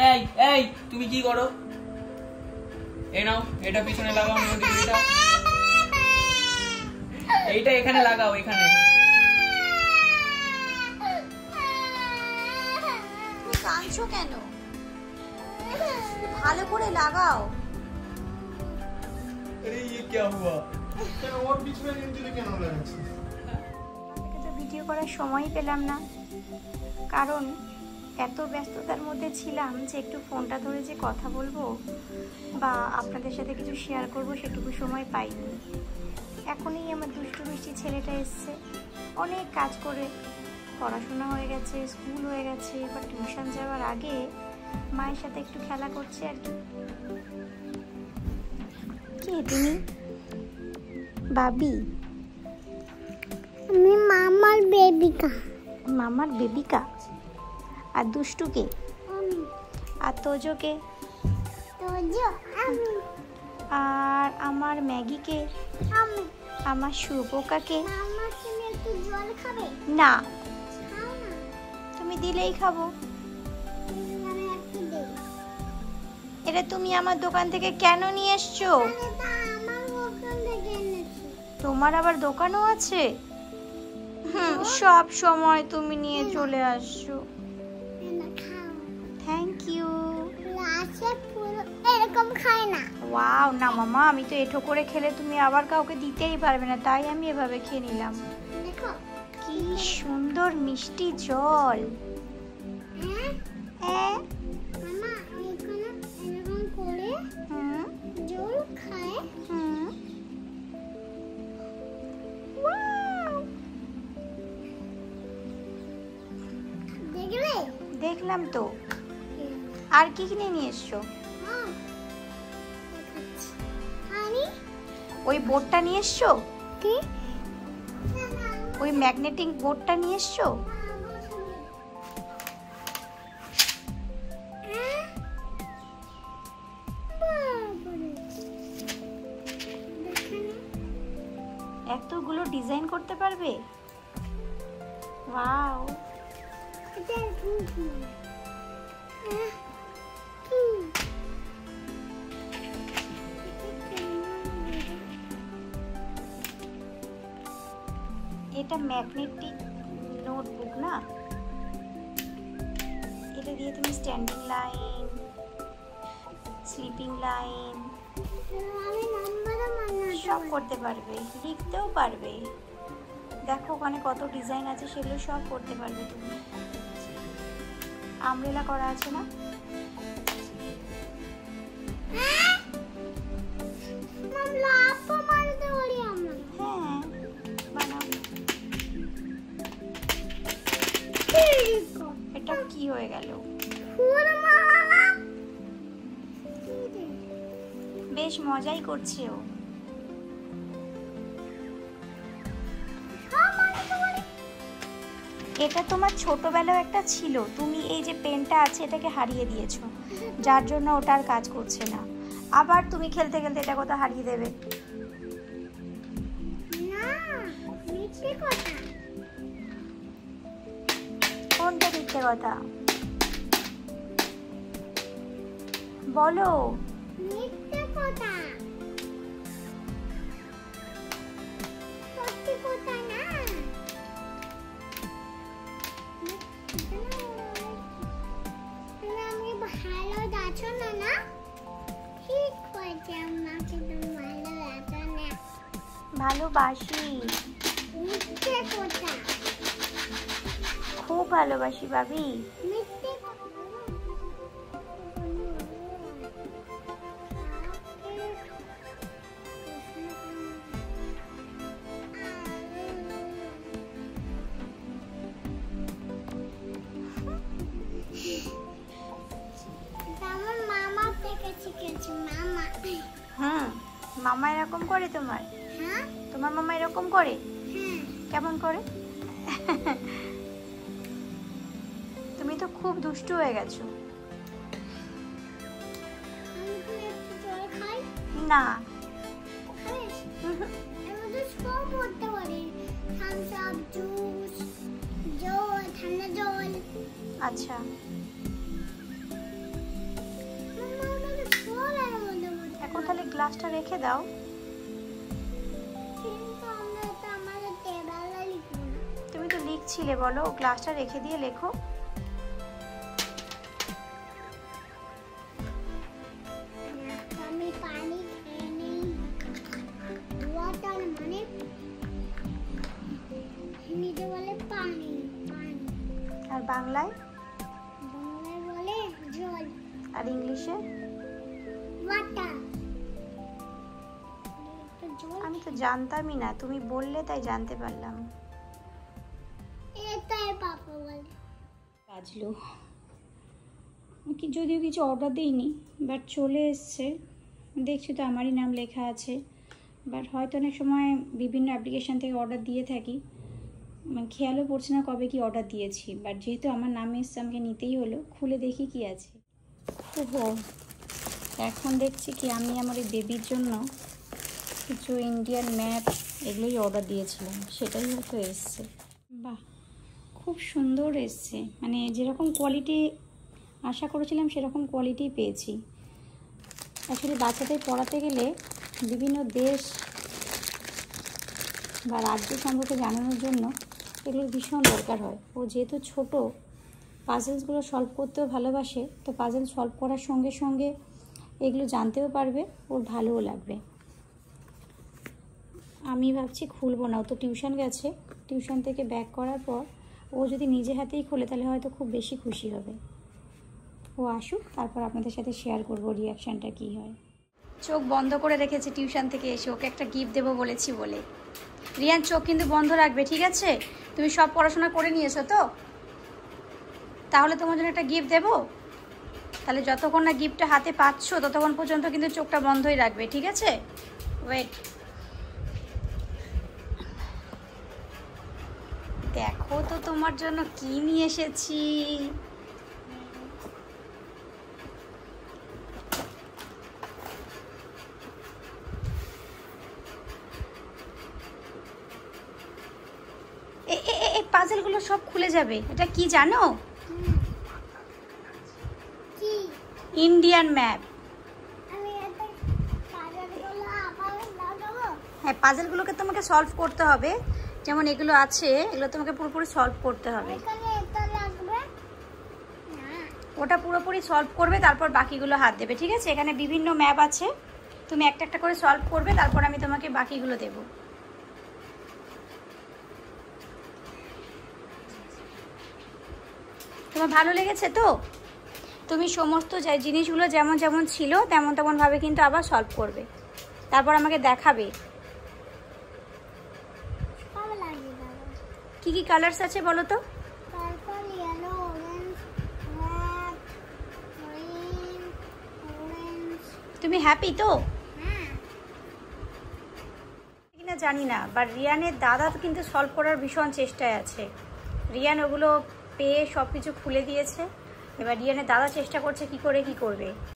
এই এই তুমি কি করো? এই নাও, এটা পিছনে লাগাও, নোটিফিকেশনটা এইটা এখানে লাগাও, এখানে। তুমি কাঁদছো কেন? ভালো করে লাগাও। আরে ये क्या हुआ? কেন ওর পিছনে নিয়ে কেন লাগাচ্ছিস? আপনাকে তো ভিডিও করার সময় পেলাম না, কারণ এত ব্যস্ততার মধ্যে ছিলাম যে একটু ফোনটা ধরে যে কথা বলবো বা আপনাদের সাথে কিছু শেয়ার করব সেটুকু সময় পাইনি। এখনই আমার দুষ্টু মিষ্টি ছেলেটা এসছে, অনেক কাজ করে, পড়াশোনা হয়ে গেছে, স্কুল হয়ে গেছে, এবার টিউশন যাওয়ার আগে মায়ের সাথে একটু খেলা করছে আর কি। কে তুমি? বাবি? আমি মামার বেবিকা। মামার বেবিকা? আর দুষ্টুকে? আর তোজোকে? তোজো আমি। আর আমার ম্যাগিকে? আমি। আমার শুয়োপোকাকে? মামা তুমি একটু জল খাবে? না, খাও না। তুমি দিলেই খাবো। আমি একটু দেই। এটা তুমি আমার দোকান থেকে কেন নিয়ে এসছো? এটা আমার ওখান থেকে এনেছি। তোমার আবার দোকানও আছে? সব সময় তুমি নিয়ে চলে আসছো। না খাও। Thank you. লাশে পুরো এরকম খায় না। ওয়াও, না মামা, আমি তো এঁঠো করে খেলে তুমি আবার কাউকে দিতেই পারবে না, তাই আমি এভাবে খেয়ে নিলাম। দেখো কি সুন্দর মিষ্টি জল। হ্যাঁ হ্যাঁ। মামা ওখানে এরকম করে হুম জল খায়। হুম। ওয়াও, দেখলে? দেখলাম তো। আর কি কিনে নিয়ে এসছো? হ্যাঁ দেখাচ্ছি। আনি ওই বোর্ডটা নিয়ে এসছো? কি? ওই ম্যাগনেটিক বোর্ডটা নিয়ে এসছো? এতগুলো ডিজাইন করতে পারবে? ওয়াও। এটা ম্যাগনেটিক নোটবুক না? এটা দিয়ে তুমি স্ট্যান্ডিং লাইন, স্লিপিং লাইন সব করতে পারবে, লিখতেও পারবে। দেখো ওখানে কত ডিজাইন আছে, সেগুলো সব করতে পারবে তুমি। আমব্রেলা করা আছে না? হ্যাঁ, বানাও। এটা কি হয়ে গেল? বেশ মজাই করছে ও। এটা তোমার ছোটবেলাও একটা ছিল, তুমি এই যে পেনটা আছে এটাকে হারিয়ে দিয়েছো, যার জন্য ওটা আর কাজ করছে না। আবার তুমি খেলতে খেলতে এটা কোথাও হারিয়ে দেবে। কোনটা মিথ্যে কথা বলো? মিথ্যে কথা, সত্যি কথা না। আমি ভালো যাচ্ছ না না? ঠিক হয়েছে, আমাকে তুমি ভালো যাচ্ছ না। ভালোবাসি, মিথ্যে কথা। খুব ভালোবাসি ভাবি। মিথ্যে কথা। আমার মামা থেকে শিখেছি। মামা। মামা এরকম করে তোমার? হ্যাঁ তোমার মামা এরকম করে? হ্যাঁ। কেমন করে? তুমি তো খুব দুষ্টু হয়ে গেছো। আমি কি একটু জল খাই? না। খাইস? এর মধ্যে সব ভরতে পারি। থামস আপ, জুস, জল, ঠান্ডা জল। আচ্ছা, গ্লাসটা রেখে দাও। কিন্তু আমরা তো আমাদের টেবিলে লিখব না। তুমি তো লিখছিলে, বলো গ্লাসটা রেখে দিয়ে লেখো। আমি পানি খেয়ে নেই। ওয়াটার মানে হিন্দিতে বলে পানি, পানি। আর বাংলায়? বাংলায় বলে জল। আর ইংলিশে? ওয়াটার। তো জল আমি তো জানতামই না, তুমি বললে তাই জানতে পারলাম। এটাই পাপা বলে। বাজলো কি, যদিও কিছু অর্ডার দিইনি, বাট চলে এসছে। দেখছি তো আমারই নাম লেখা আছে, বাট হয়তো অনেক সময় বিভিন্ন অ্যাপ্লিকেশান থেকে অর্ডার দিয়ে থাকি, খেয়ালও পড়ছে না কবে কি অর্ডার দিয়েছি। বাট যেহেতু আমার নাম এসছে আমাকে নিতেই হলো। খুলে দেখি কি আছে। ওহো, এখন দেখছি কি আমি আমার এই বেবির জন্য কিছু ইন্ডিয়ান ম্যাপ এগুলোই অর্ডার দিয়েছিলাম, সেটাই হয়তো এসছে। বাহ, খুব সুন্দর এসছে, মানে যেরকম কোয়ালিটি আশা করেছিলাম সেরকম কোয়ালিটি পেয়েছি। আসলে বাচ্চাদের পড়াতে গেলে বিভিন্ন দেশ বা রাজ্য সম্পর্কে জানানোর জন্য এগুলোর ভীষণ দরকার হয়। ও যেহেতু ছোট, পাজলসগুলো সলভ করতেও ভালোবাসে, তো পাজল সলভ করার সঙ্গে সঙ্গে এগুলো জানতেও পারবে, ওর ভালোও লাগবে। আমি ভাবছি খুলবো না, ও তো টিউশন গেছে, টিউশন থেকে ব্যাক করার পর ও যদি নিজে হাতেই খোলে তাহলে হয়তো খুব বেশি খুশি হবে। ও আসুক, তারপর আপনাদের সাথে শেয়ার করবো রিয়াকশানটা কী হয়। চোখ বন্ধ করে রেখেছে টিউশন থেকে এসে, ওকে একটা গিফট দেবো বলেছি বলে। রিয়ান চোখ কিন্তু বন্ধ রাখবে, ঠিক আছে? তুমি সব পড়াশোনা করে নিয়েছো তো? তাহলে তোমার জন্য একটা গিফট দেবো। তাহলে যতক্ষণ না গিফটটা হাতে পাচ্ছ ততক্ষণ পর্যন্ত কিন্তু চোখটা বন্ধই রাখবে, ঠিক আছে? ওয়েট, দেখো তো তোমার জন্য কি নিয়ে এসেছি। এই পাজলগুলো সব খুলে যাবে। এটা কি জানো? কি? Indian map. আমি এটা পাজলগুলো আবার লাগাবো। হ্যাঁ, পাজলগুলোকে তোমাকে সলভ করতে হবে। যেমন এগুলো আছে, এগুলো তোমাকে পুরোপুরি সলভ করতে হবে। এখানে এটা লাগবে না। ওটা পুরোপুরি সলভ করবে, তারপর বাকিগুলো হাত দেবে, ঠিক আছে? এখানে বিভিন্ন ম্যাপ আছে, তুমি একটা একটা করে সলভ করবে, তারপর আমি তোমাকে বাকিগুলো দেব। তোমার ভালো লেগেছে তো? তুমি সমস্ত জিনিসগুলো যেমন যেমন ছিল তেমন তেমনভাবে কিন্তু আবার সলভ করবে, তারপর আমাকে দেখাবে। ভালো লাগে বাবা। কি কি কালার্স আছে বলো তো? Purple, yellow, orange, red, green, orange. তুমি হ্যাপি তো? হ্যাঁ। কিনা জানি না, বাট রিয়ানের দাদা কিন্তু সলভ করার ভীষণ চেষ্টায় আছে। রিয়ান ওগুলো পেয়ে সব কিছু খুলে দিয়েছে, এবার রিয়ানের দাদা চেষ্টা করছে কি করে কি করবে।